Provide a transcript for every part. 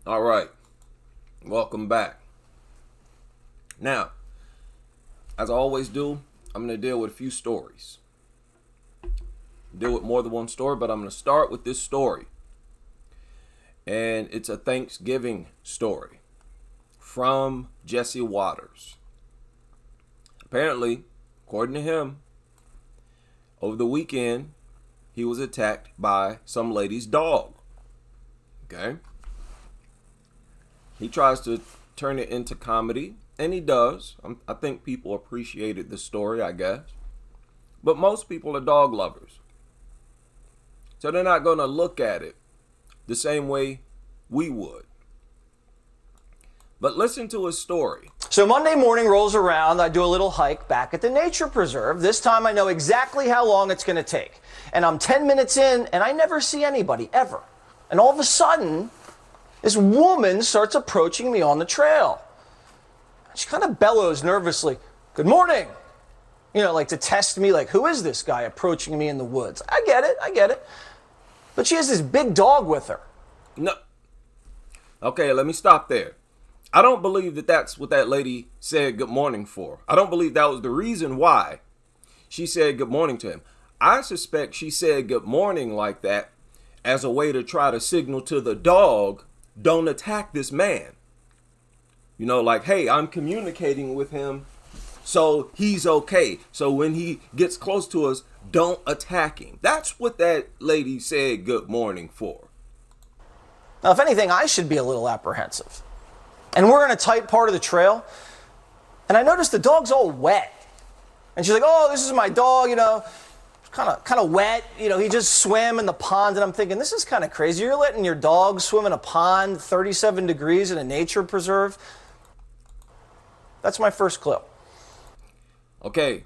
All right, welcome back. Now, as I always do, I'm going to deal with a few stories. Deal with more than one story, but I'm going to start with this story. And it's a Thanksgiving story from Jesse Waters. Apparently, according to him, over the weekend, he was attacked by some lady's dog. Okay? He tries to turn it into comedy, and he does. I think people appreciated the story, I guess. But most people are dog lovers. So they're not going to look at it the same way we would. But listen to his story. So Monday morning rolls around, I do a little hike back at the nature preserve. This time I know exactly how long it's going to take. And I'm 10 minutes in and I never see anybody, ever. And all of a sudden, this woman starts approaching me on the trail. She kind of bellows nervously, "Good morning." You know, like to test me, like, who is this guy approaching me in the woods? I get it. But she has this big dog with her. No. Okay, let me stop there. I don't believe that that's what that lady said good morning for. I don't believe that was the reason why she said good morning to him. I suspect she said good morning like that as a way to try to signal to the dog, don't attack this man. You know, like, hey, I'm communicating with him, so he's okay. So when he gets close to us, don't attack him. That's what that lady said good morning for. Now, if anything, I should be a little apprehensive. And we're in a tight part of the trail, and I noticed the dog's all wet. And she's like, "Oh, this is my dog, you know, kind of wet. You know, he just swam in the pond." And I'm thinking, this is kind of crazy. You're letting your dog swim in a pond, 37 degrees in a nature preserve? That's my first clue. Okay.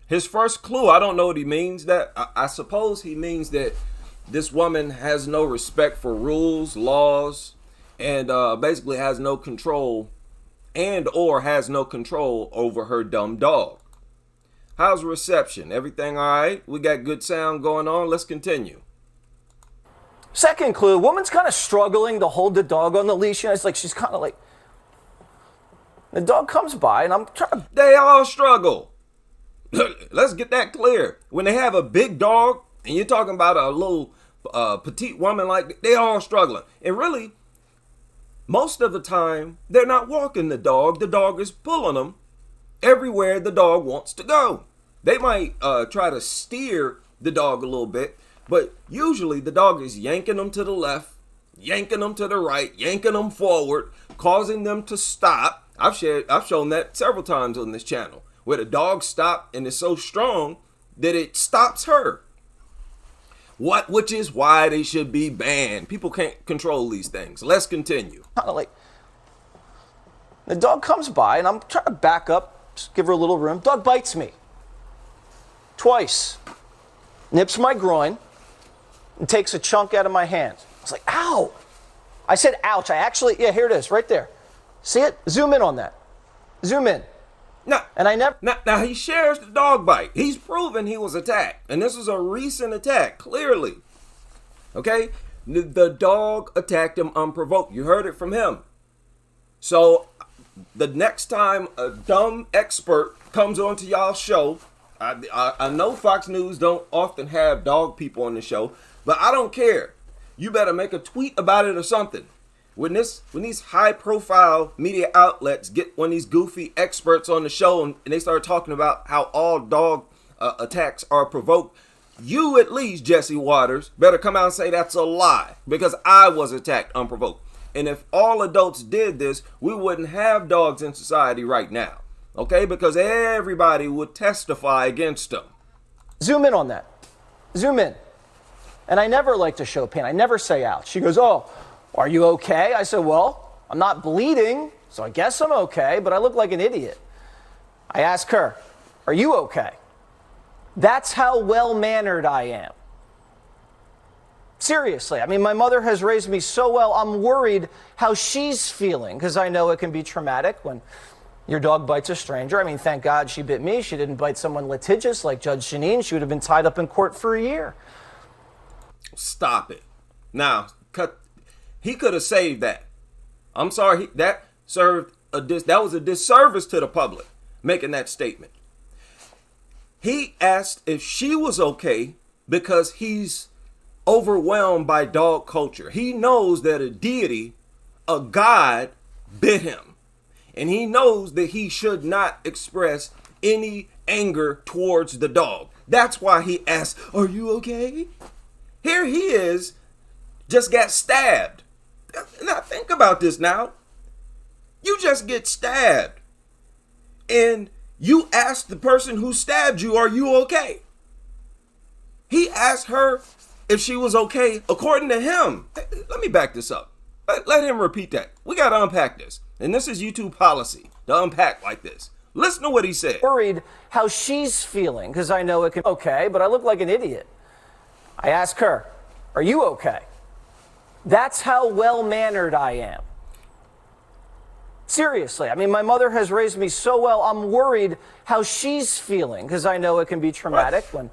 His first clue, I don't know what he means. That I suppose he means that this woman has no respect for rules, laws, and basically has no control or has no control over her dumb dog. How's reception? Everything all right? We got good sound going on. Let's continue. Second clue, woman's kind of struggling to hold the dog on the leash. You know, it's like she's kind of like, the dog comes by and I'm trying to... They all struggle. Let's get that clear. When they have a big dog and you're talking about a little petite woman, like, they all struggling. And really, most of the time, they're not walking the dog is pulling them everywhere the dog wants to go. They might try to steer the dog a little bit, but usually the dog is yanking them to the left, yanking them to the right, yanking them forward, causing them to stop. I've shown that several times on this channel, where the dog stopped and is so strong that it stops her. Which is why they should be banned. People can't control these things. Let's continue. Kind of like, the dog comes by and I'm trying to back up, just give her a little room. Dog bites me. Twice. Nips my groin and takes a chunk out of my hand. I was like, ow. I said, ouch. Yeah, here it is, right there. See it? Zoom in on that. Zoom in. Now, and I never... Now he shares the dog bite. He's proven he was attacked. And this is a recent attack, clearly. Okay? The dog attacked him unprovoked. You heard it from him. So, the next time a dumb expert comes onto y'all's show, I know Fox News don't often have dog people on the show, but I don't care. You better make a tweet about it or something. When these high-profile media outlets get one of these goofy experts on the show and they start talking about how all dog attacks are provoked, you at least, Jesse Waters, better come out and say that's a lie, because I was attacked unprovoked. And if all adults did this, we wouldn't have dogs in society right now, okay? Because everybody would testify against them. Zoom in on that. Zoom in. And I never like to show pain. I never say ouch. She goes, "Oh, are you okay?" I said, "Well, I'm not bleeding, so I guess I'm okay, but I look like an idiot." I ask her, "Are you okay?" That's how well-mannered I am. Seriously, I mean, my mother has raised me so well, I'm worried how she's feeling, because I know it can be traumatic when your dog bites a stranger. I mean, thank God she bit me. She didn't bite someone litigious like Judge Jeanine. She would have been tied up in court for a year. Stop it. Now, cut. He could have saved that. I'm sorry, that was a disservice to the public, making that statement. He asked if she was okay because he's overwhelmed by dog culture. He knows that a deity, a god, bit him. And he knows that he should not express any anger towards the dog. That's why he asked, "Are you okay?" Here he is, just got stabbed. Now think about this now. You just get stabbed. And you ask the person who stabbed you, "Are you okay?" He asked her if she was okay according to him. Let me back this up. Let him repeat that. We got to unpack this. And this is YouTube policy to unpack like this. Listen to what he said. Worried how she's feeling because I know it can okay, but I look like an idiot. I ask her, "Are you okay?" That's how well-mannered I am. Seriously, I mean, my mother has raised me so well, I'm worried how she's feeling because I know it can be traumatic when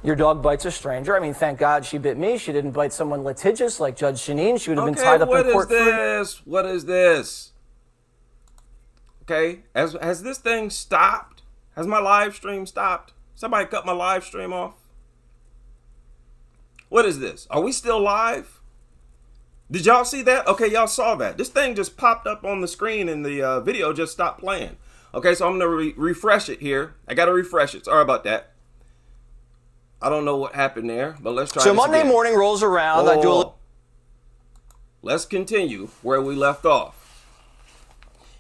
your dog bites a stranger. I mean, thank God she bit me. She didn't bite someone litigious like Judge Shaneen. She would have been tied up in court. What is this? Okay, has this thing stopped? Has my live stream stopped? Somebody cut my live stream off? What is this? Are we still live? Did y'all see that? Okay, y'all saw that. This thing just popped up on the screen and the video just stopped playing. Okay, so I'm going to refresh it here. I got to refresh it. Sorry about that. I don't know what happened there, but let's try So this Monday again. morning rolls around. I do a Let's continue where we left off.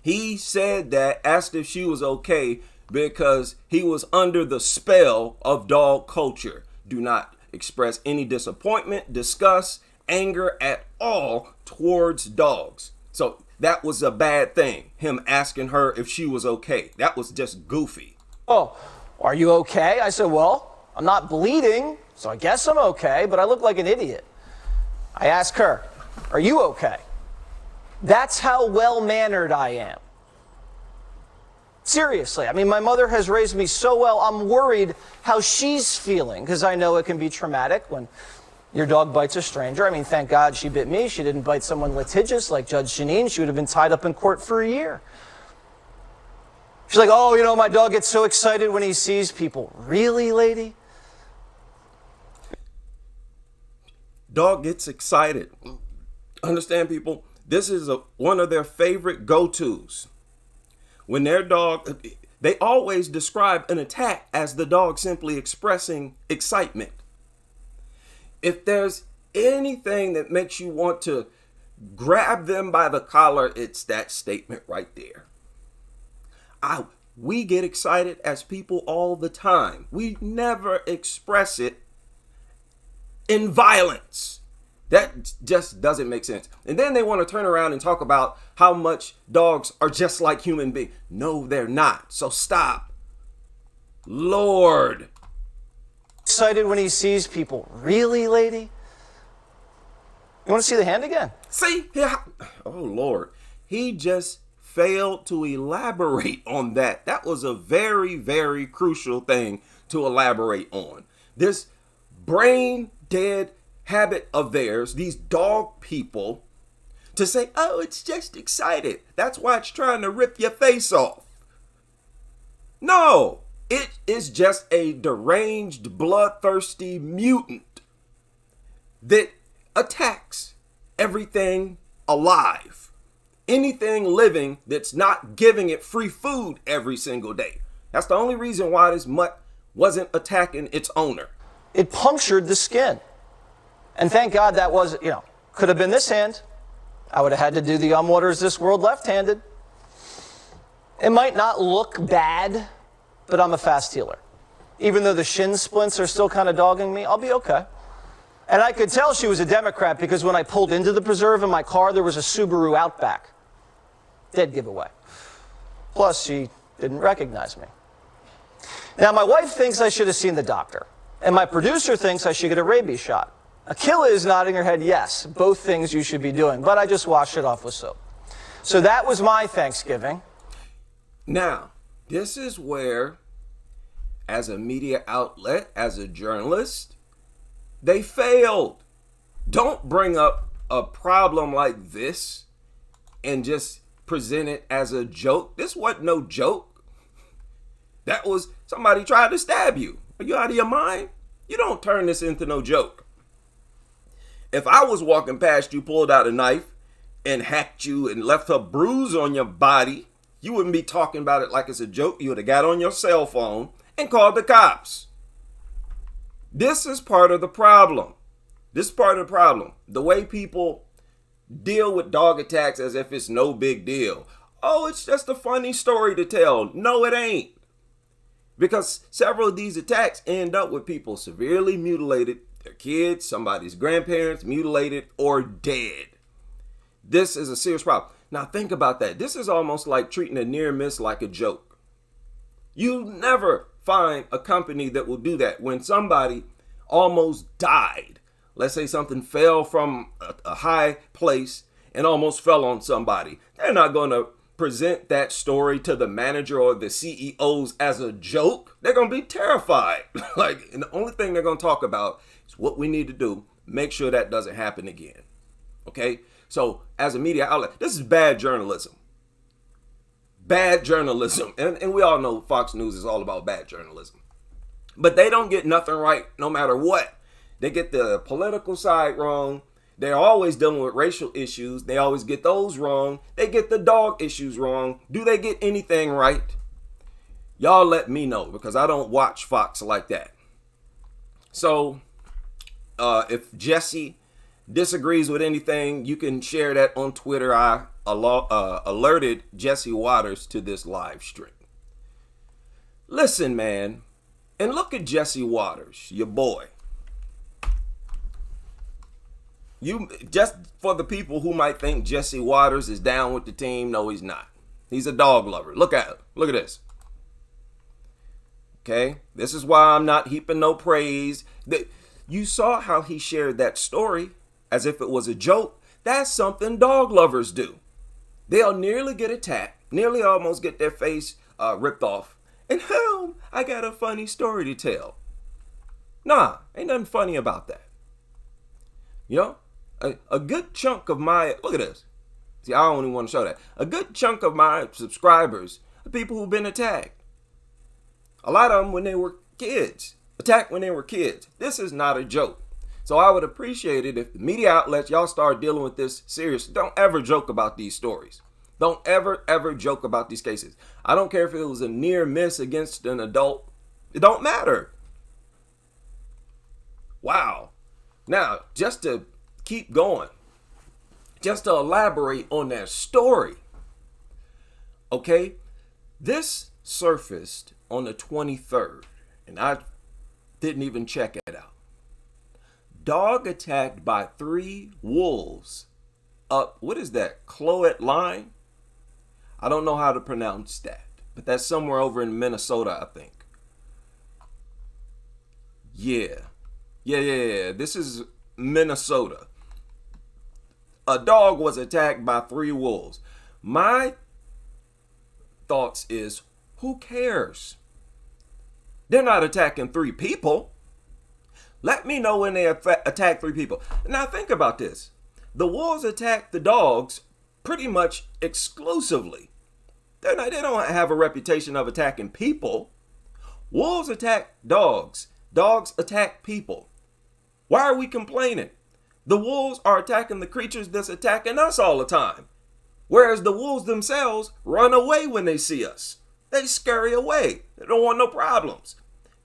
He said that, asked if she was okay because he was under the spell of dog culture. Do not express any disappointment, disgust, anger at all towards dogs. So that was a bad thing, him asking her if she was okay. That was just goofy. "Oh, are you okay?" I said, "Well, I'm not bleeding, so I guess I'm okay, but I look like an idiot." I ask her, "Are you okay?" That's how well-mannered I am. Seriously, I mean, my mother has raised me so well, I'm worried how she's feeling because I know it can be traumatic when your dog bites a stranger. I mean, thank God she bit me. She didn't bite someone litigious like Judge Shaneen. She would have been tied up in court for a year. She's like, "Oh, you know, my dog gets so excited when he sees people." Really, lady? Dog gets excited. Understand, people? This is one of their favorite go-tos. When their dog, they always describe an attack as the dog simply expressing excitement. If there's anything that makes you want to grab them by the collar, it's that statement right there. We get excited as people all the time. We never express it in violence. That just doesn't make sense. And then they want to turn around and talk about how much dogs are just like human beings. No, they're not. So stop. Lord. Excited when he sees people. Really, lady? You want to see the hand again? See? Oh, Lord. He just failed to elaborate on that. That was a very, very crucial thing to elaborate on. This brain dead habit of theirs, these dog people, to say, "Oh, it's just excited. That's why it's trying to rip your face off." No, it is just a deranged, bloodthirsty mutant that attacks everything alive. Anything living that's not giving it free food every single day. That's the only reason why this mutt wasn't attacking its owner. It punctured the skin. And thank God that was, could have been this hand. I would have had to do the Waters This World left-handed. It might not look bad, but I'm a fast healer. Even though the shin splints are still kind of dogging me, I'll be okay. And I could tell she was a Democrat because when I pulled into the preserve in my car, there was a Subaru Outback. Dead giveaway. Plus, she didn't recognize me. Now, my wife thinks I should have seen the doctor. And my producer thinks I should get a rabies shot. Akila is nodding her head, yes, both things you should be doing, but I just washed it off with soap. So that was my Thanksgiving. Now, this is where, as a media outlet, as a journalist, they failed. Don't bring up a problem like this and just present it as a joke. This wasn't no joke. That was somebody tried to stab you. Are you out of your mind? You don't turn this into no joke. If I was walking past you, pulled out a knife and hacked you and left a bruise on your body, you wouldn't be talking about it like it's a joke. You would have got on your cell phone and called the cops. This is part of the problem. This is part of the problem. The way people deal with dog attacks as if it's no big deal. Oh, it's just a funny story to tell. No, it ain't. Because several of these attacks end up with people severely mutilated, their kids, somebody's grandparents mutilated or dead. This is a serious problem. Now think about that. This is almost like treating a near miss like a joke. You never find a company that will do that when somebody almost died. Let's say something fell from a high place and almost fell on somebody. They're not going to present that story to the manager or the CEOs as a joke. They're going to be terrified. And the only thing they're going to talk about is what we need to do. Make sure that doesn't happen again. Okay? So as a media outlet, this is bad journalism. Bad journalism. And we all know Fox News is all about bad journalism. But they don't get nothing right no matter what. They get the political side wrong. They're always dealing with racial issues. They always get those wrong. They get the dog issues wrong. Do they get anything right? Y'all let me know, because I don't watch Fox like that. So if Jesse disagrees with anything, you can share that on Twitter. I alerted Jesse Waters to this live stream. Listen, man, and look at Jesse Waters, your boy. You, just for the people who might think Jesse Waters is down with the team, no, he's not. He's a dog lover. Look at it. Look at this. Okay, this is why I'm not heaping no praise. You saw how he shared that story as if it was a joke. That's something dog lovers do. They'll nearly get attacked, nearly almost get their face ripped off. And I got a funny story to tell. Nah, ain't nothing funny about that. You know? A good chunk of my, look at this. See, I don't even want to show that. A good chunk of my subscribers are people who've been attacked. A lot of them when they were kids. Attacked when they were kids. This is not a joke. So I would appreciate it if the media outlets, y'all start dealing with this seriously. Don't ever joke about these stories. Don't ever joke about these cases. I don't care if it was a near miss against an adult. It don't matter. Wow. Now, just to keep going, just to elaborate on that story, okay, this surfaced on the 23rd, and I didn't even check it out. Dog attacked by 3 wolves up, what is that, Cloet Line? I don't know how to pronounce that, but that's somewhere over in Minnesota, I think. Yeah. This is Minnesota. A dog was attacked by 3 wolves. My thoughts is, who cares? They're not attacking 3 people. Let me know when they attack 3 people. Now think about this. The wolves attack the dogs pretty much exclusively. They don't have a reputation of attacking people. Wolves attack dogs. Dogs attack people. Why are we complaining? The wolves are attacking the creatures that's attacking us all the time. Whereas the wolves themselves run away when they see us. They scurry away. They don't want no problems.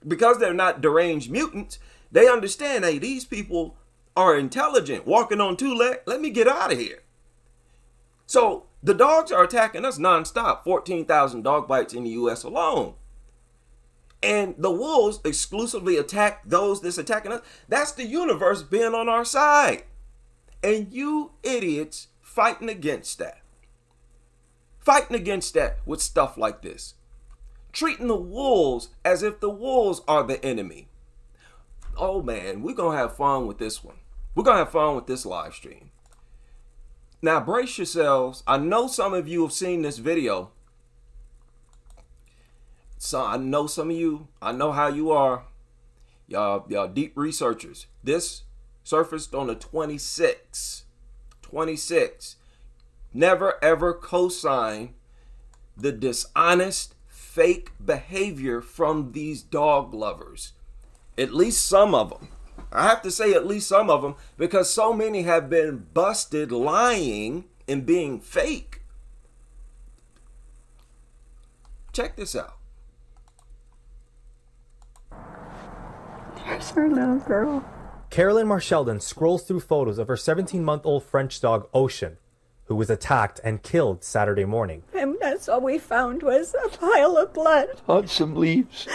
Because they're not deranged mutants, they understand, hey, these people are intelligent, walking on 2 legs. Let me get out of here. So the dogs are attacking us nonstop. 14,000 dog bites in the U.S. alone. And the wolves exclusively attack those that's attacking us. That's the universe being on our side. And you idiots fighting against that. Fighting against that with stuff like this. Treating the wolves as if the wolves are the enemy. Oh man, we're going to have fun with this one. We're going to have fun with this live stream. Now brace yourselves. I know some of you have seen this video. So I know some of you, I know how you are. Y'all deep researchers. This surfaced on the 26th. 26. Never ever co-sign the dishonest, fake behavior from these dog lovers. At least some of them. I have to say at least some of them, because so many have been busted lying and being fake. Check this out. There's our little girl. Carolyn Marsheldon scrolls through photos of her 17-month-old French dog, Ocean, who was attacked and killed Saturday morning. And that's all we found was a pile of blood on some leaves.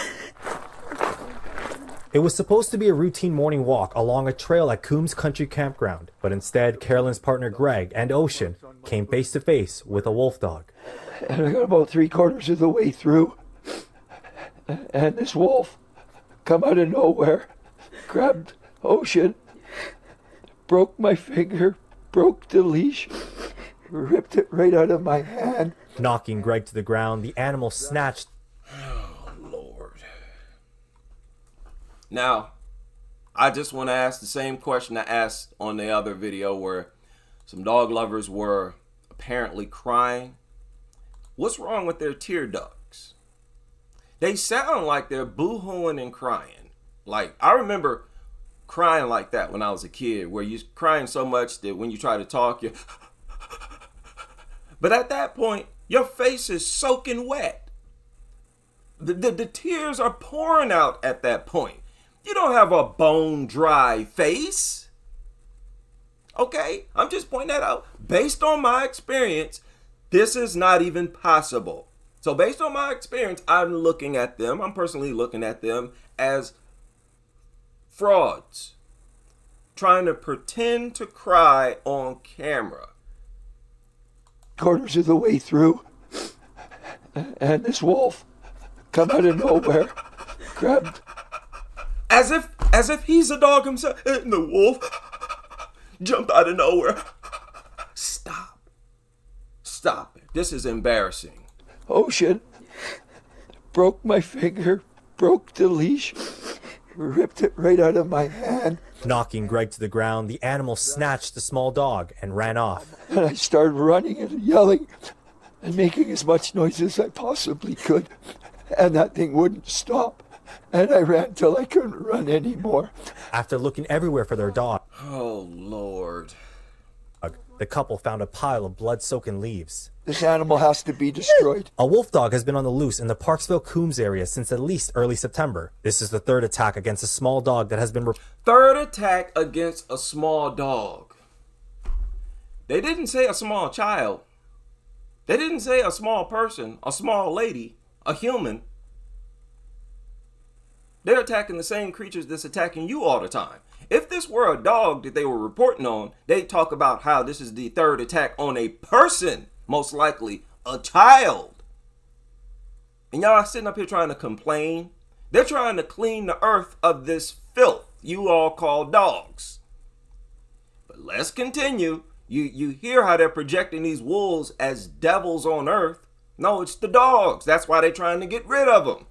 It was supposed to be a routine morning walk along a trail at Coombs Country Campground, but instead, Carolyn's partner Greg and Ocean came face to face with a wolf dog. And I got about 3/4 of the way through, and this wolf come out of nowhere, grabbed Ocean, broke my finger, broke the leash, ripped it right out of my hand. Knocking Greg to the ground, the animal snatched. Oh, Lord. Now, I just want to ask the same question I asked on the other video where some dog lovers were apparently crying. What's wrong with their tear ducts? They sound like they're boo-hooing and crying. Like, I remember crying like that when I was a kid, where you're crying so much that when you try to talk, you but at that point, your face is soaking wet. The tears are pouring out at that point. You don't have a bone dry face. Okay, I'm just pointing that out. Based on my experience, this is not even possible. So based on my experience, I'm personally looking at them as frauds, trying to pretend to cry on camera. 1/4 of the way through, and this wolf come out of nowhere, grabbed. As if he's a dog himself, and the wolf jumped out of nowhere. Stop it. This is embarrassing. Ocean, broke my finger, broke the leash, ripped it right out of my hand. Knocking Greg to the ground, the animal snatched the small dog and ran off. And I started running and yelling and making as much noise as I possibly could. And that thing wouldn't stop. And I ran till I couldn't run anymore. After looking everywhere for their dog, Oh, Lord. the couple found a pile of blood-soaking leaves. This animal has to be destroyed. A wolf dog has been on the loose in the Parksville-Coombs area since at least early September. This is the third attack against a small dog that has been... Third attack against a small dog. They didn't say a small child. They didn't say a small person, a small lady, a human. They're attacking the same creatures that's attacking you all the time. If this were a dog that they were reporting on, they'd talk about how this is the third attack on a person, most likely a child. And y'all sitting up here trying to complain. They're trying to clean the earth of this filth you all call dogs. But let's continue. You hear how they're projecting these wolves as devils on earth. No, it's the dogs. That's why they're trying to get rid of them.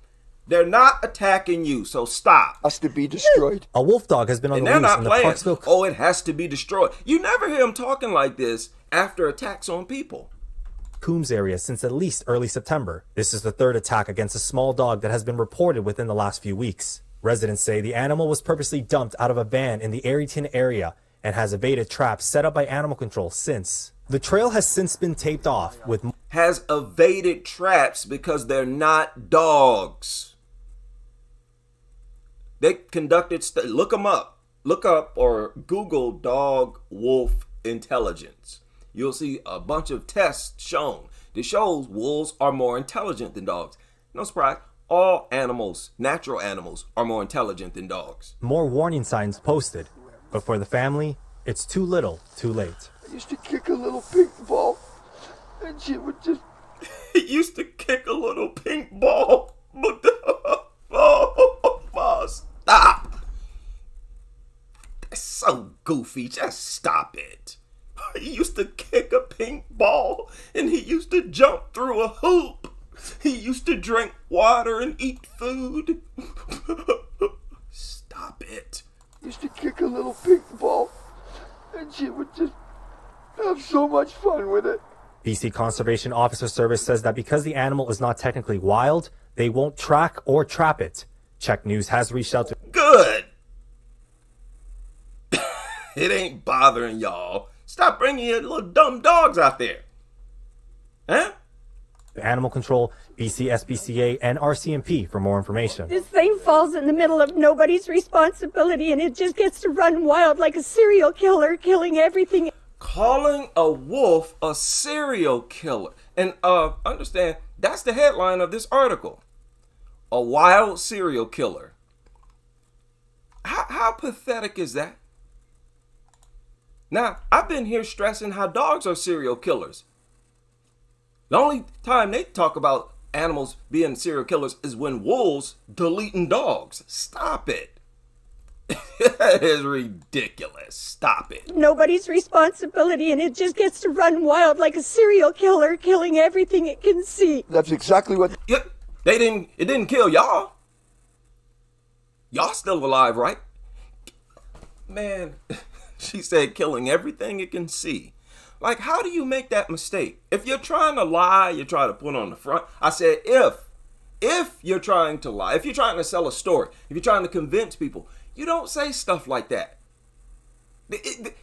They're not attacking you, so stop. Has to be destroyed. A wolf dog has been on And the they're loose not in the playing. Parksville... Oh, it has to be destroyed. You never hear them talking like this after attacks on people. Coombs area since at least early September. This is the third attack against a small dog that has been reported within the last few weeks. Residents say the animal was purposely dumped out of a van in the Arrington area and has evaded traps set up by animal control since. The trail has since been taped off with... Has evaded traps because they're not dogs. They conducted... Look them up. Look up or Google dog wolf intelligence. You'll see a bunch of tests shown that shows wolves are more intelligent than dogs. No surprise, all animals, natural animals, are more intelligent than dogs. more warning signs posted. But for the family, it's too little, too late. I used to kick a little pink ball, and she would just... He used to kick a little pink ball, but oh, stop. That's so goofy. Just stop it. He used to kick a pink ball, and he used to jump through a hoop. He used to drink water and eat food. Stop it. Used to kick a little pink ball, and she would just... have so much fun with it. BC Conservation Officer Service says that because the animal is not technically wild, they won't track or trap it. Check News has reached out to... Good. It ain't bothering y'all. Stop bringing your little dumb dogs out there. Huh? Animal Control, BC SPCA, and RCMP for more information. This thing falls in the middle of nobody's responsibility and it just gets to run wild like a serial killer, killing everything. Calling a wolf a serial killer. And understand, that's the headline of this article. A wild serial killer. How pathetic is that? Now, I've been here stressing how dogs are serial killers. The only time they talk about animals being serial killers is when wolves deleting dogs. Stop it. That is ridiculous. Stop it. Nobody's responsibility and it just gets to run wild like a serial killer, killing everything it can see. That's exactly what... Yeah, it didn't kill y'all. Y'all still alive, right? Man, she said killing everything it can see. Like, how do you make that mistake? If you're trying to lie, you try to put on the front. I said if you're trying to lie, if you're trying to sell a story, if you're trying to convince people, you don't say stuff like that.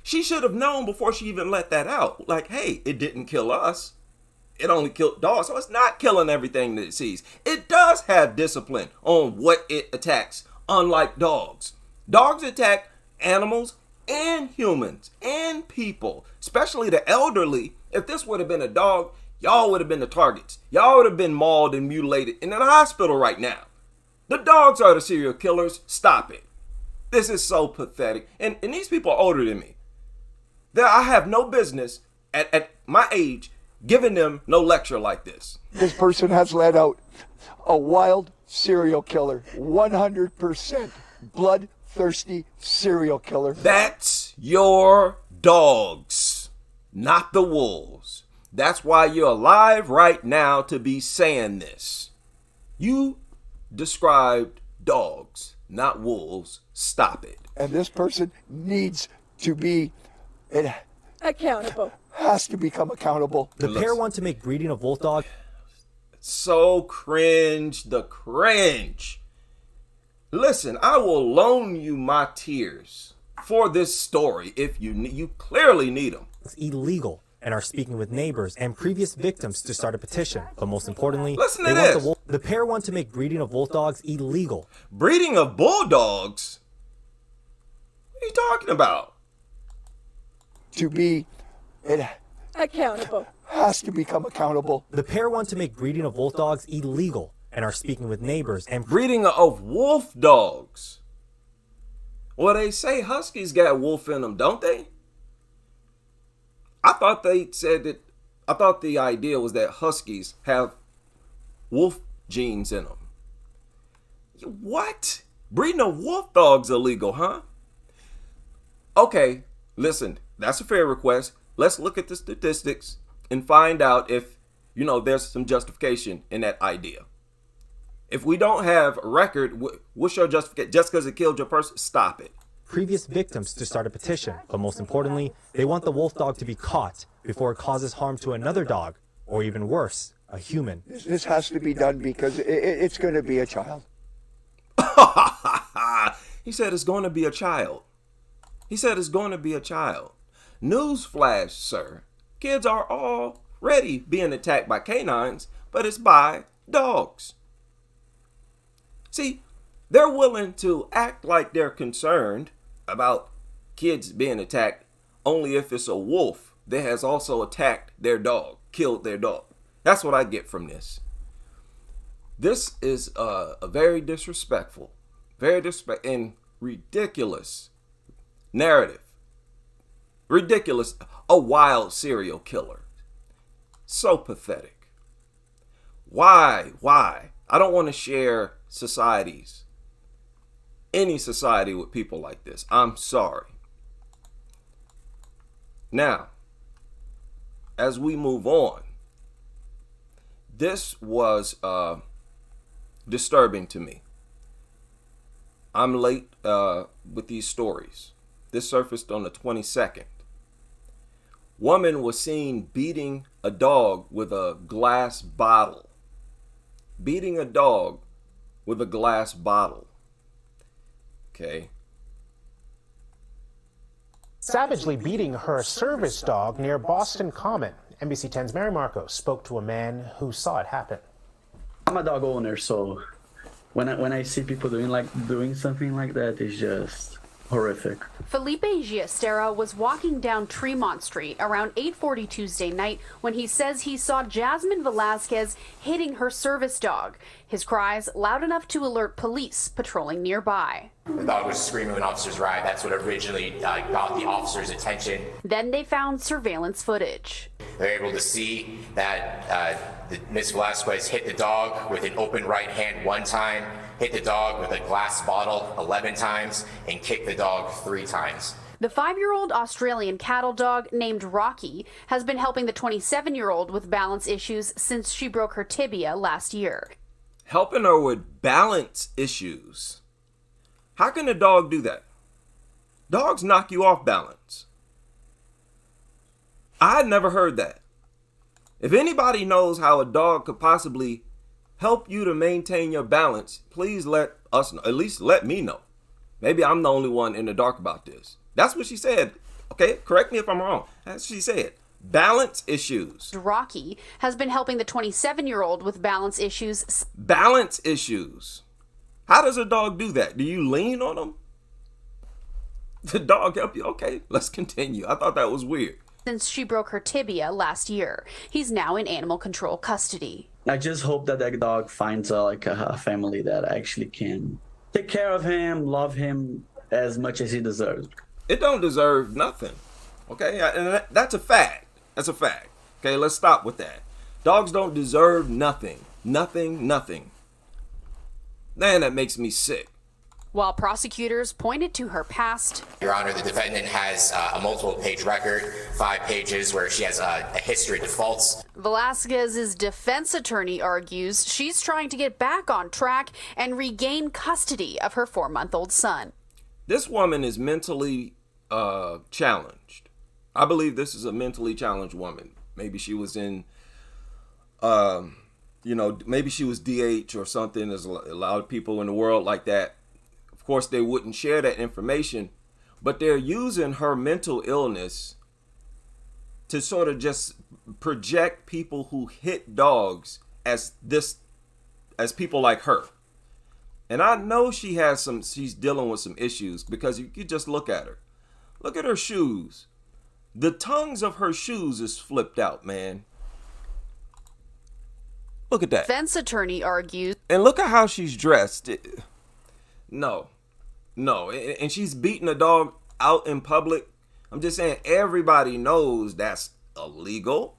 She should have known before she even let that out. Like, hey, it didn't kill us. It only killed dogs. So it's not killing everything that it sees. It does have discipline on what it attacks, unlike dogs. Dogs attack animals and humans and people, especially the elderly. If this would have been a dog, y'all would have been the targets. Y'all would have been mauled and mutilated in the hospital right now. The dogs are the serial killers. Stop it. This is so pathetic. And these people are older than me. I have no business at my age giving them no lecture like this. This person has let out a wild serial killer. 100% bloodthirsty serial killer. That's your dogs, not the wolves. That's why you're alive right now to be saying this. You described dogs, not wolves. Stop it. And this person needs to be, it Accountable. has to become accountable. The pair want to make breeding of wolf dogs So cringe, the cringe. Listen, I will loan you my tears for this story if you clearly need them. illegal and are speaking with neighbors and previous victims to start a petition. But most importantly, Listen to they want this. the pair want to make breeding of wolf dogs illegal. Breeding of bulldogs? What are you talking about? To be, it Accountable. has to become accountable. The pair want to make breeding of wolf dogs illegal and are speaking with neighbors and Breeding of wolf dogs. Well, they say huskies got wolf in them, don't they? I thought the idea was that huskies have wolf genes in them. What? Breeding of wolf dogs illegal, huh? Okay, listen, that's a fair request. Let's look at the statistics and find out if, there's some justification in that idea. If we don't have a record, what's your justification? Just because it killed your person? Stop it. previous victims to start a petition. But most importantly, they want the wolf dog to be caught before it causes harm to another dog, or even worse, a human. This has to be done because it's going to be a child. He said it's going to be a child. He said it's going to be a child. Newsflash, sir. Kids are already being attacked by canines, but it's by dogs. See, they're willing to act like they're concerned about kids being attacked only if it's a wolf that has also attacked their dog, killed their dog. That's what I get from this. This is a very disrespectful, and ridiculous narrative. Ridiculous, a wild serial killer. So pathetic. Why? I don't want to share any society with people like this. I'm sorry. Now, as we move on, this was disturbing to me. I'm late with these stories. This surfaced on the 22nd. Woman was seen beating a dog with a glass bottle. Beating a dog with a glass bottle. Okay. Savagely beating her service dog near Boston Common. NBC 10's Mary Marcos spoke to a man who saw it happen. I'm a dog owner, so when I see people doing something like that, it's just horrific. Felipe Giastera was walking down Tremont Street around 8:40 Tuesday night when he says he saw Jasmine Velasquez hitting her service dog. His cries loud enough to alert police patrolling nearby. The dog was screaming when officers arrived. That's what originally got the officers' attention. Then they found surveillance footage. They were able to see that Miss Velasquez hit the dog with an open right hand 1 time, hit the dog with a glass bottle 11 times, and kicked the dog 3 times. The 5-year-old Australian cattle dog named Rocky has been helping the 27-year-old with balance issues since she broke her tibia last year. Helping her with balance issues. How can a dog do that? Dogs knock you off balance. I had never heard that. If anybody knows how a dog could possibly help you to maintain your balance, please let us know. At least let me know. Maybe I'm the only one in the dark about this. That's what she said. Okay, correct me if I'm wrong. That's what she said. Balance issues. Rocky has been helping the 27-year-old with balance issues. Balance issues. How does a dog do that? Do you lean on them? The dog help you? Okay, let's continue. I thought that was weird. Since she broke her tibia last year. He's now in animal control custody. I just hope that dog finds a family that actually can take care of him, love him as much as he deserves. It don't deserve nothing. Okay, and that's a fact. That's a fact. Okay, let's stop with that. Dogs don't deserve nothing. Nothing. Man, that makes me sick. While prosecutors pointed to her past. Your Honor, the defendant has a multiple-page record, 5 pages, where she has a history of defaults. Velasquez's defense attorney argues she's trying to get back on track and regain custody of her 4-month-old son. This woman is mentally challenged. I believe this is a mentally challenged woman. Maybe she was in, maybe she was DH or something. There's a lot of people in the world like that. Of course, they wouldn't share that information, but they're using her mental illness to sort of just project people who hit dogs as people like her. And I know she's dealing with some issues because you just look at her. Look at her shoes. The tongues of her shoes is flipped out, man. Look at that. Defense attorney argues. And look at how she's dressed. No. And she's beating a dog out in public. I'm just saying, everybody knows that's illegal.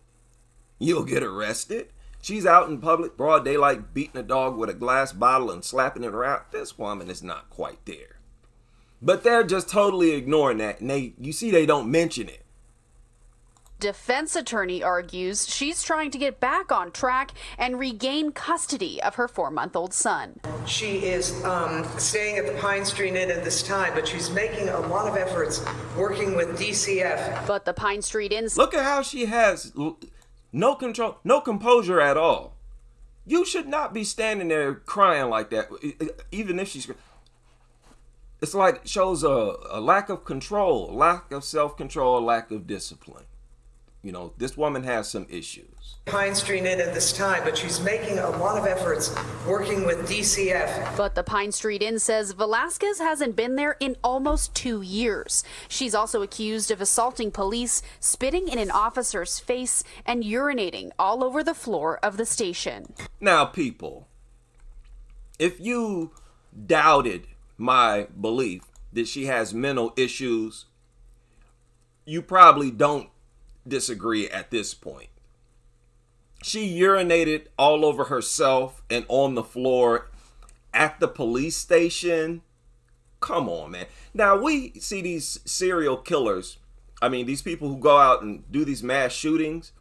You'll get arrested. She's out in public, broad daylight, beating a dog with a glass bottle and slapping it around. This woman is not quite there. But they're just totally ignoring that. And they don't mention it. Defense attorney argues she's trying to get back on track and regain custody of her 4-month-old son. She is staying at the Pine Street Inn at this time, but she's making a lot of efforts working with DCF. But the Pine Street Inn... Look at how she has no control, no composure at all. You should not be standing there crying like that, even if she's... It's like it shows a lack of control, lack of self-control, lack of discipline. This woman has some issues. Pine Street Inn at this time, but she's making a lot of efforts working with DCF. But the Pine Street Inn says Velasquez hasn't been there in almost 2 years. She's also accused of assaulting police, spitting in an officer's face, and urinating all over the floor of the station. Now, people, if you doubted my belief that she has mental issues, you probably don't disagree at this point. She urinated all over herself and on the floor at the police station. Come on, man. Now, we see these serial killers. I mean, these people who go out and do these mass shootings,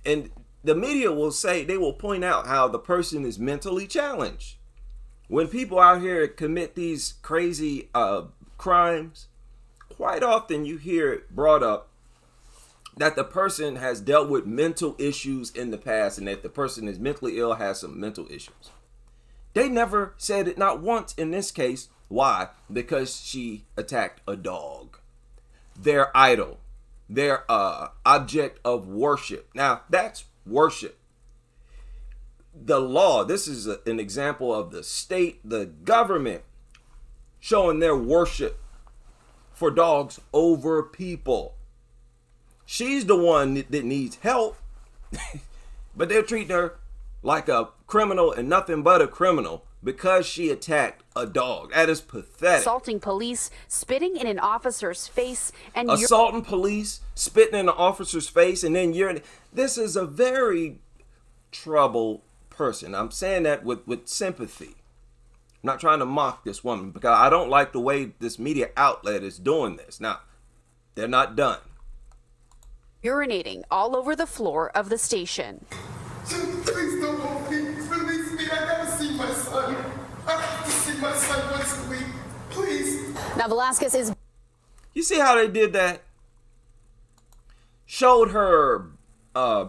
and the media will point out how the person is mentally challenged. When people out here commit these crazy crimes, quite often you hear it brought up, that the person has dealt with mental issues in the past and that the person is mentally ill, has some mental issues. They never said it, not once in this case. Why? Because she attacked a dog. Their idol. Their object of worship. Now, that's worship. The law, this is an example of the state, the government, showing their worship for dogs over people. She's the one that needs help, but they're treating her like a criminal and nothing but a criminal because she attacked a dog. That is pathetic. Assaulting police, spitting in an officer's face, and assaulting police, spitting in an officer's face, and then this is a very troubled person. I'm saying that with sympathy. I'm not trying to mock this woman because I don't like the way this media outlet is doing this. Now, they're not done. Urinating all over the floor of the station. Please don't hold me. Release me. I never see my son. I have to see my son once a week. Please. Now, Velasquez is... You see how they did that? Showed her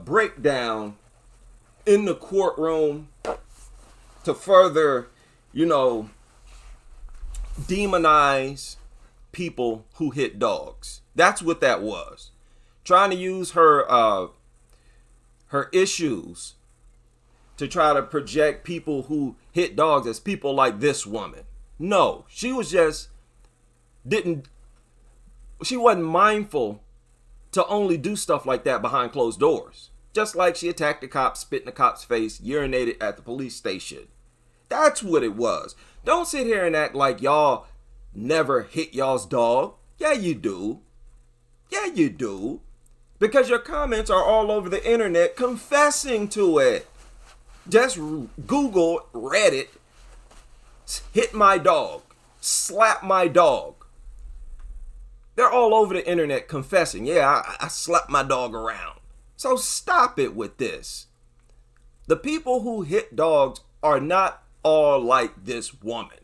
breakdown in the courtroom to further, demonize people who hit dogs. That's what that was. Trying to use her issues to try to project people who hit dogs as people like this woman. No, she was just she wasn't mindful to only do stuff like that behind closed doors. Just like she attacked the cop, spit in the cop's face, urinated at the police station. That's what it was. Don't sit here and act like y'all never hit y'all's dog. Yeah, you do. Yeah, you do. Because your comments are all over the internet confessing to it. Just Google Reddit, hit my dog, slap my dog. They're all over the internet confessing. Yeah, I slapped my dog around. So stop it with this. The people who hit dogs are not all like this woman.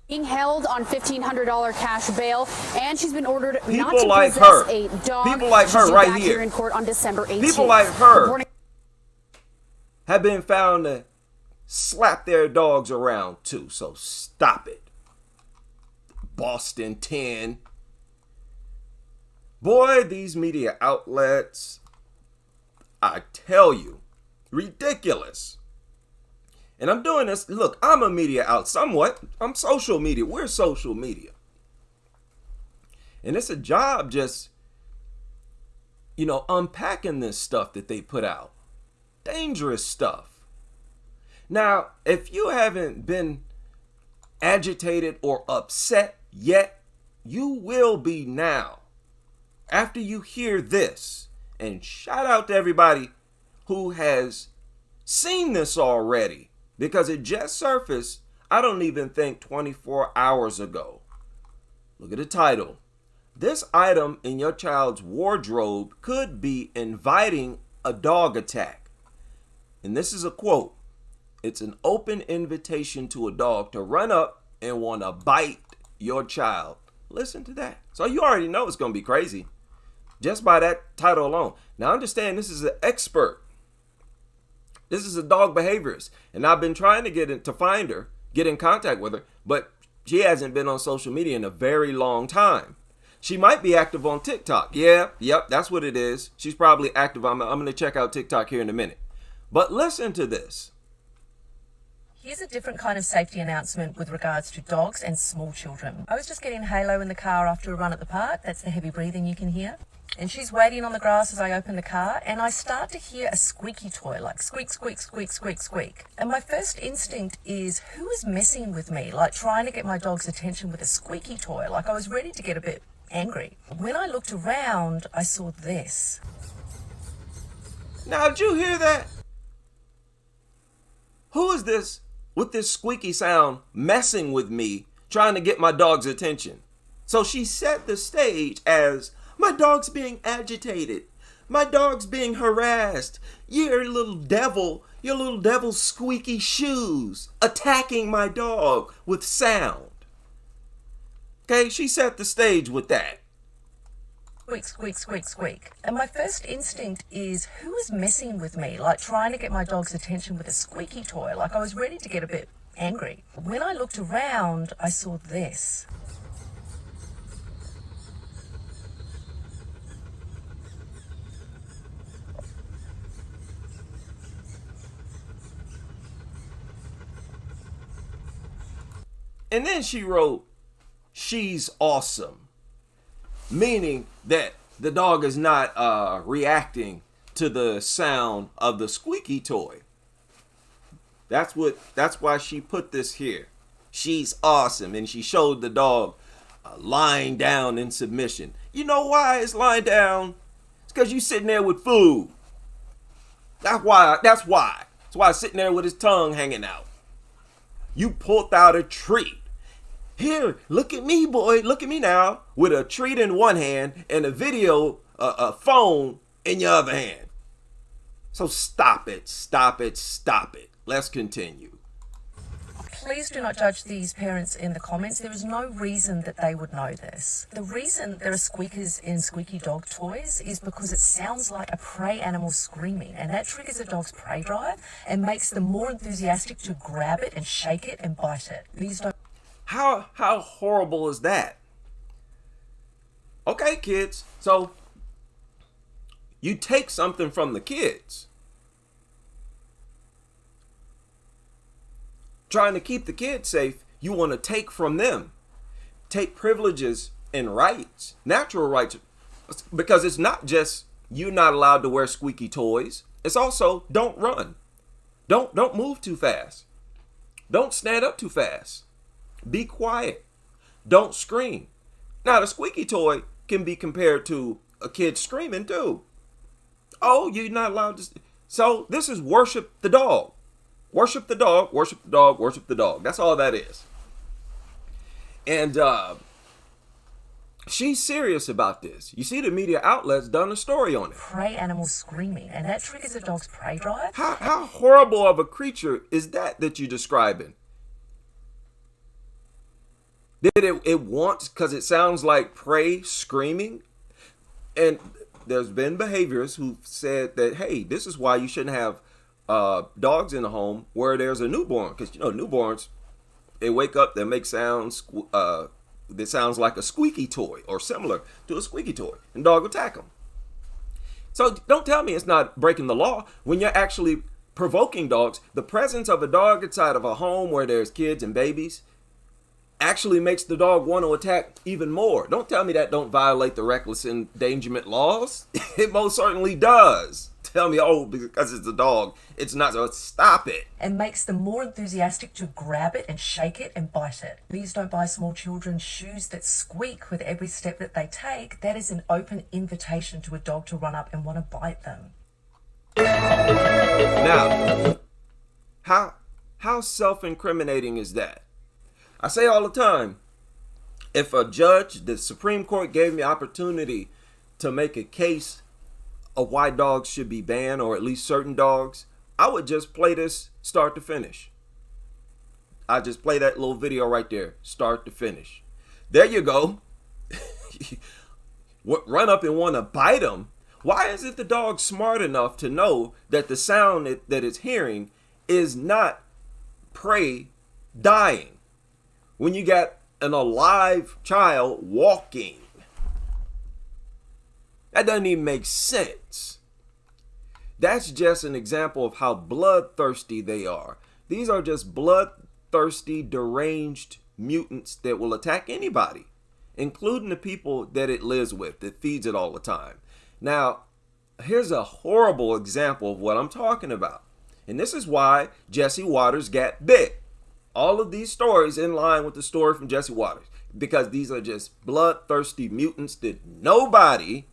Being held on $1,500 cash bail, and she's been ordered people not to like possess her. a dog. People like her She's right back here. In court on December 18th. People like her have been found to slap their dogs around too. So stop it. Boston 10. Boy, these media outlets, I tell you, ridiculous. And I'm doing this. Look, I'm a media out somewhat. I'm social media. We're social media. And it's a job just, unpacking this stuff that they put out. Dangerous stuff. Now, if you haven't been agitated or upset yet, you will be now. After you hear this. And shout out to everybody who has seen this already. Because it just surfaced, I don't even think 24 hours ago. Look at the title. This item in your child's wardrobe could be inviting a dog attack. And this is a quote. It's an open invitation to a dog to run up and want to bite your child. Listen to that. So you already know it's going to be crazy. Just by that title alone. Now understand this is an expert. This is a dog behaviorist. And I've been trying to get in contact with her, but she hasn't been on social media in a very long time. She might be active on TikTok. Yep, that's what it is. She's probably active. I'm going to check out TikTok here in a minute. But listen to this. Here's a different kind of safety announcement with regards to dogs and small children. I was just getting Halo in the car after a run at the park. That's the heavy breathing you can hear. And she's waiting on the grass as I open the car, and I start to hear a squeaky toy, like squeak, squeak, squeak, squeak, squeak. And my first instinct is, who is messing with me? Like trying to get my dog's attention with a squeaky toy. Like I was ready to get a bit angry. When I looked around, I saw this. Now, did you hear that? Who is this with this squeaky sound messing with me, trying to get my dog's attention? So she set the stage as, my dog's being agitated. My dog's being harassed. Your little devil squeaky shoes attacking my dog with sound. Okay, she set the stage with that. squeak, squeak, squeak, squeak. And my first instinct is, who is messing with me? Like trying to get my dog's attention with a squeaky toy. Like I was ready to get a bit angry. When I looked around, I saw this. And then she wrote, "She's awesome," meaning that the dog is not reacting to the sound of the squeaky toy. That's why she put this here. She's awesome, and she showed the dog lying down in submission. You know why it's lying down? It's because you sitting there with food. That's why. That's why it's sitting there with his tongue hanging out. You pulled out a treat. Here, look at me, boy. Look at me now, with a treat in one hand and a phone in your other hand. So stop it, stop it, stop it. Let's continue. Please do not judge these parents in the comments. There is no reason that they would know this. The reason there are squeakers in squeaky dog toys is because it sounds like a prey animal screaming, and that triggers a dog's prey drive and makes them more enthusiastic to grab it and shake it and bite it. These don't. How horrible is that? Okay, kids. So you take something from the kids. Trying to keep the kids safe, you want to take from them. Take privileges and rights, natural rights, because it's not just you're not allowed to wear squeaky toys. It's also don't run. Don't move too fast. Don't stand up too fast. Be quiet. Don't scream. Now, the squeaky toy can be compared to a kid screaming too. Oh, you're not allowed to. So this is worship the dog. Worship the dog, worship the dog, worship the dog. That's all that is. And she's serious about this. You see, the media outlets done a story on it. Prey animals screaming, and that triggers a dog's prey drive. How horrible of a creature is that you're describing? Did it wants, because it sounds like prey screaming? And there's been behaviorists who said that, hey, this is why you shouldn't have dogs in the home where there's a newborn, because newborns, they wake up, they make sounds that sounds like a squeaky toy or similar to a squeaky toy, and dog will attack them. So don't tell me it's not breaking the law when you're actually provoking dogs. The presence of a dog inside of a home where there's kids and babies actually makes the dog want to attack even more. Don't tell me that don't violate the reckless endangerment laws. It most certainly does. Tell me, oh, because it's a dog, it's not. So stop it. And makes them more enthusiastic to grab it and shake it and bite it. Please don't buy small children shoes that squeak with every step that they take. That is an open invitation to a dog to run up and want to bite them. Now, how self-incriminating is that? I say all the time, if a judge, the Supreme Court gave me opportunity to make a case of why dogs should be banned, or at least certain dogs, I would just play this start to finish. I just play that little video right there, start to finish. There you go. Run up and want to bite them. Why isn't the dog smart enough to know that the sound that it's hearing is not prey dying? When you got an alive child walking, that doesn't even make sense. That's just an example of how bloodthirsty they are. These are just bloodthirsty, deranged mutants that will attack anybody, including the people that it lives with, that feeds it all the time. Now, here's a horrible example of what I'm talking about. And this is why Jesse Watters got bit. All of these stories in line with the story from Jesse Watters, because these are just bloodthirsty mutants that nobody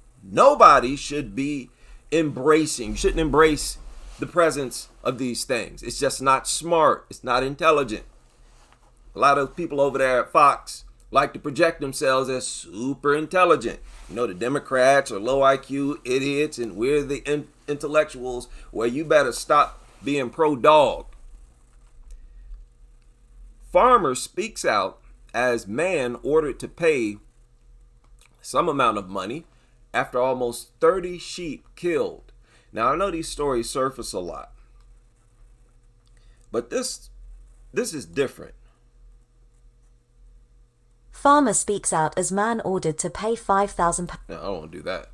should be embracing. You shouldn't embrace the presence of these things. It's just not smart. It's not intelligent. A lot of people over there at Fox like to project themselves as super intelligent. The Democrats are low IQ idiots, and we're the intellectuals. Well, you better stop being pro-dog. Farmer speaks out as man ordered to pay some amount of money after almost 30 sheep killed. Now, I know these stories surface a lot, but this is different. Farmer speaks out as man ordered to pay £5,000. No, I don't want to do that.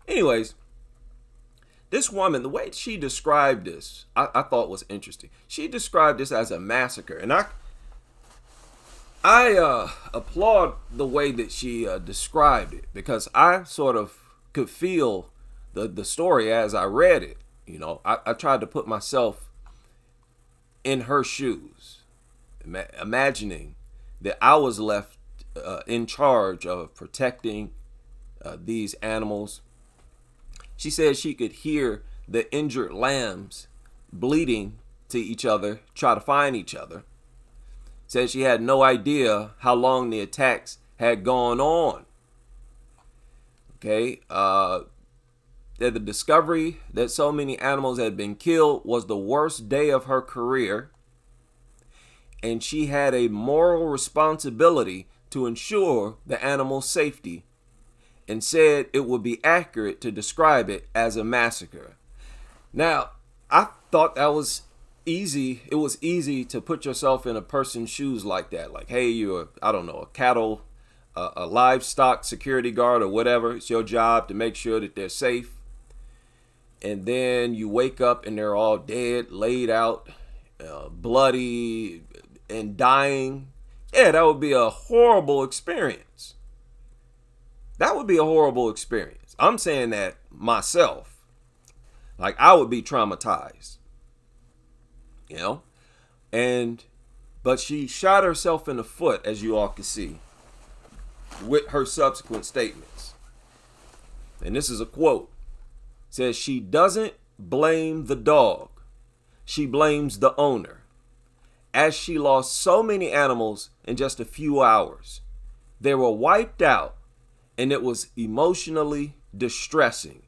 Anyways, this woman, the way she described this, I thought was interesting. She described this as a massacre, and I applaud the way that she described it, because I sort of could feel the story as I read it. You know, I tried to put myself in her shoes, imagining that I was left in charge of protecting these animals. She said she could hear the injured lambs bleeding to each other, try to find each other. Said she had no idea how long the attacks had gone on. Okay, that the discovery that so many animals had been killed was the worst day of her career, and she had a moral responsibility to ensure the animal's safety, and said it would be accurate to describe it as a massacre. Now, I thought that was easy. It was easy to put yourself in a person's shoes like that. Like, hey, you're, I don't know, a cattle, a livestock security guard or whatever. It's your job to make sure that they're safe. And then you wake up and they're all dead, laid out, bloody and dying. Yeah, that would be a horrible experience. That would be a horrible experience. I'm saying that myself. Like, I would be traumatized. You know? But she shot herself in the foot, as you all can see, with her subsequent statements. And this is a quote. It says, she doesn't blame the dog. She blames the owner, as she lost so many animals in just a few hours. They were wiped out, and it was emotionally distressing.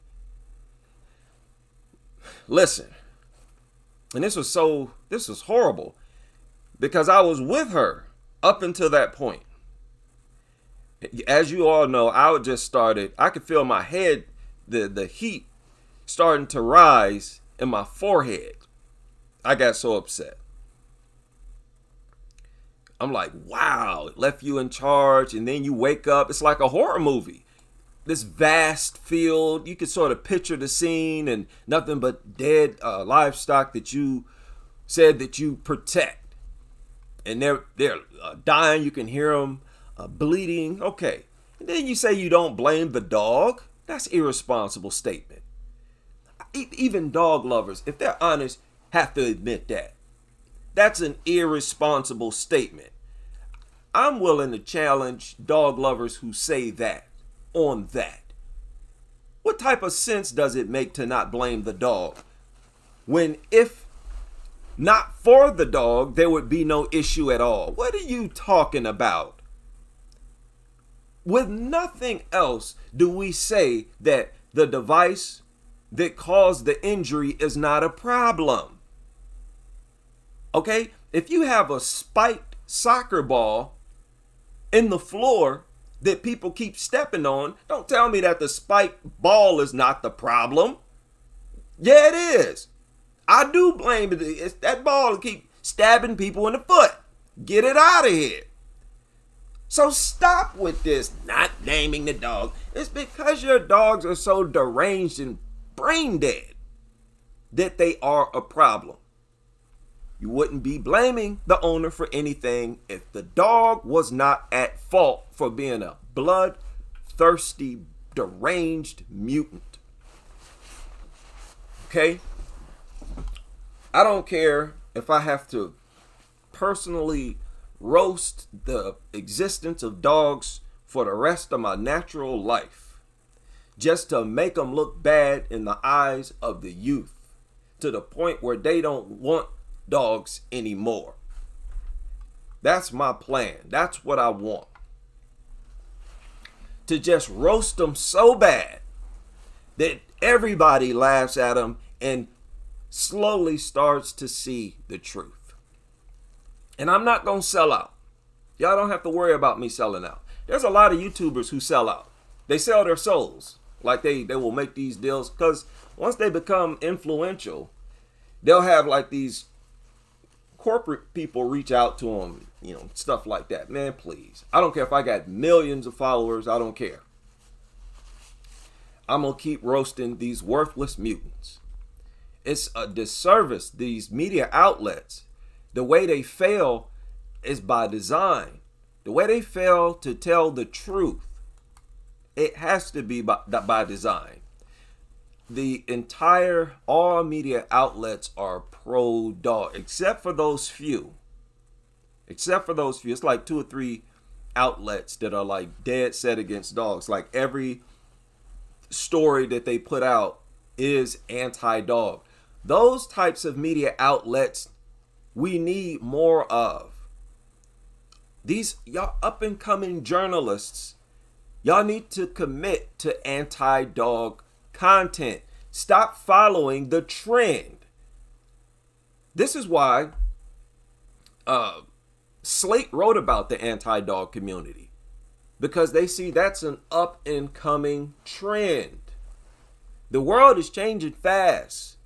Listen, and this was horrible, because I was with her up until that point. As you all know, I could feel my head, the heat starting to rise in my forehead. I got so upset. I'm like, wow, it left you in charge, and then you wake up. It's like a horror movie. This vast field, you can sort of picture the scene, and nothing but dead livestock that you said that you protect. And they're dying. You can hear them bleeding. Okay. And then you say you don't blame the dog. That's an irresponsible statement. Even dog lovers, if they're honest, have to admit that. That's an irresponsible statement. I'm willing to challenge dog lovers who say that on that. What type of sense does it make to not blame the dog, when if not for the dog, there would be no issue at all? What are you talking about? With nothing else do we say that the device that caused the injury is not a problem. Okay? If you have a spiked soccer ball in the floor that people keep stepping on, don't tell me that the spiked ball is not the problem. Yeah, it is. I do blame it. It's that ball to keep stabbing people in the foot. Get it out of here. So stop with this not naming the dog. It's because your dogs are so deranged and brain dead that they are a problem. You wouldn't be blaming the owner for anything if the dog was not at fault for being a bloodthirsty, deranged mutant. Okay? I don't care if I have to personally roast the existence of dogs for the rest of my natural life, just to make them look bad in the eyes of the youth, to the point where they don't want dogs anymore. That's my plan. That's what I want. To just roast them so bad that everybody laughs at them and slowly starts to see the truth. And I'm not going to sell out. Y'all don't have to worry about me selling out. There's a lot of YouTubers who sell out. They sell their souls. Like they will make these deals because once they become influential, they'll have like these corporate people reach out to them, you know, stuff like that. Man, please. I don't care if I got millions of followers. I don't care. I'm going to keep roasting these worthless mutants. It's a disservice. These media outlets, the way they fail is by design. The way they fail to tell the truth, it has to be by design. The entire, all media outlets are pro-dog, except for those few. Except for those few. It's like 2 or 3 outlets that are like dead set against dogs. Like every story that they put out is anti-dog. Those types of media outlets we need more of. These y'all up and coming journalists, y'all need to commit to anti-dog content. Stop following the trend. This is why Slate wrote about the anti-dog community, because they see that's an up and coming trend. The world is changing fast.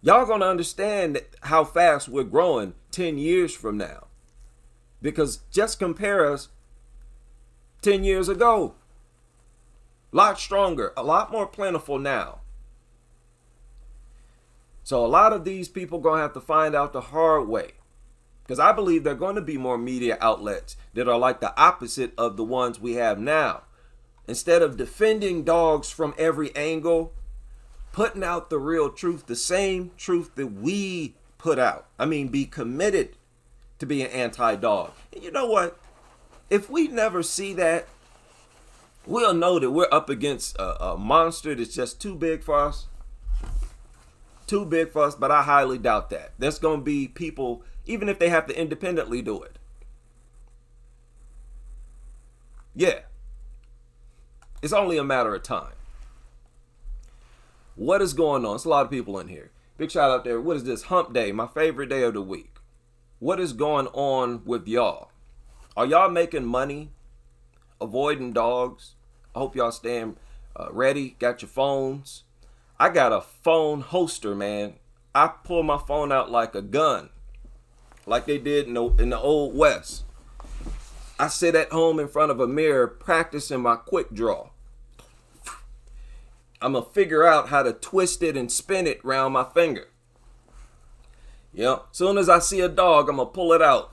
Y'all gonna understand how fast we're growing 10 years from now. Because just compare us 10 years ago. A lot stronger, a lot more plentiful now. So a lot of these people gonna have to find out the hard way. Because I believe there are going to be more media outlets that are like the opposite of the ones we have now. Instead of defending dogs from every angle, putting out the real truth, the same truth that we put out. I mean, be committed to being anti-dog. And you know what? If we never see that, we'll know that we're up against a monster that's just too big for us. Too big for us, but I highly doubt that. There's going to be people, even if they have to independently do it. Yeah. It's only a matter of time. What is going on? It's a lot of people in here. Big shout out there. What is this? Hump Day, my favorite day of the week. What is going on with y'all? Are y'all making money avoiding dogs? I hope y'all staying ready. Got your phones. I got a phone holster, man. I pull my phone out like a gun, like they did in the old West. I sit at home in front of a mirror practicing my quick draw. I'm going to figure out how to twist it and spin it around my finger. Yep. Soon as I see a dog, I'm going to pull it out.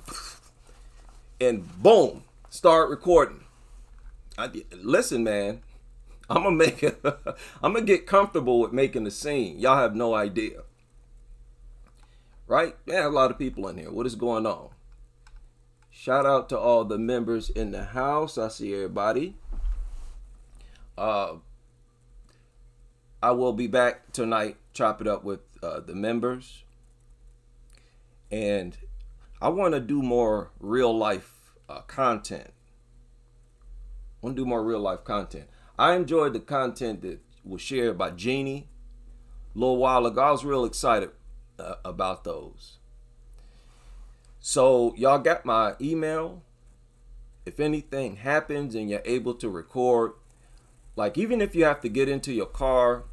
And boom, start recording. Listen, man. I'm gonna get comfortable with making the scene. Y'all have no idea. Right? Yeah, a lot of people in here. What is going on? Shout out to all the members in the house. I see everybody. I will be back tonight, chop it up with the members. And I want to do more real life content. I enjoyed the content that was shared by Jeannie a little while ago. I was real excited about those. So y'all got my email. If anything happens and you're able to record, like even if you have to get into your car,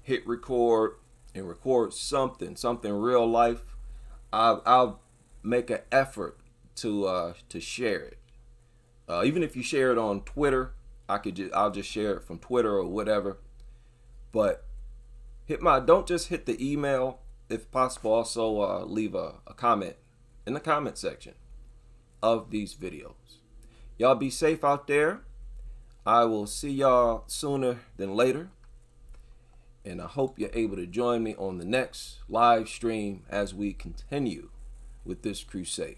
hit record and record something real life, I'll make an effort to share it. Even if you share it on Twitter, I'll just share it from Twitter or whatever. But don't just hit the email. If possible, also leave a comment in the comment section of these videos. Y'all be safe out there. I will see y'all sooner than later. And I hope you're able to join me on the next live stream as we continue with this crusade.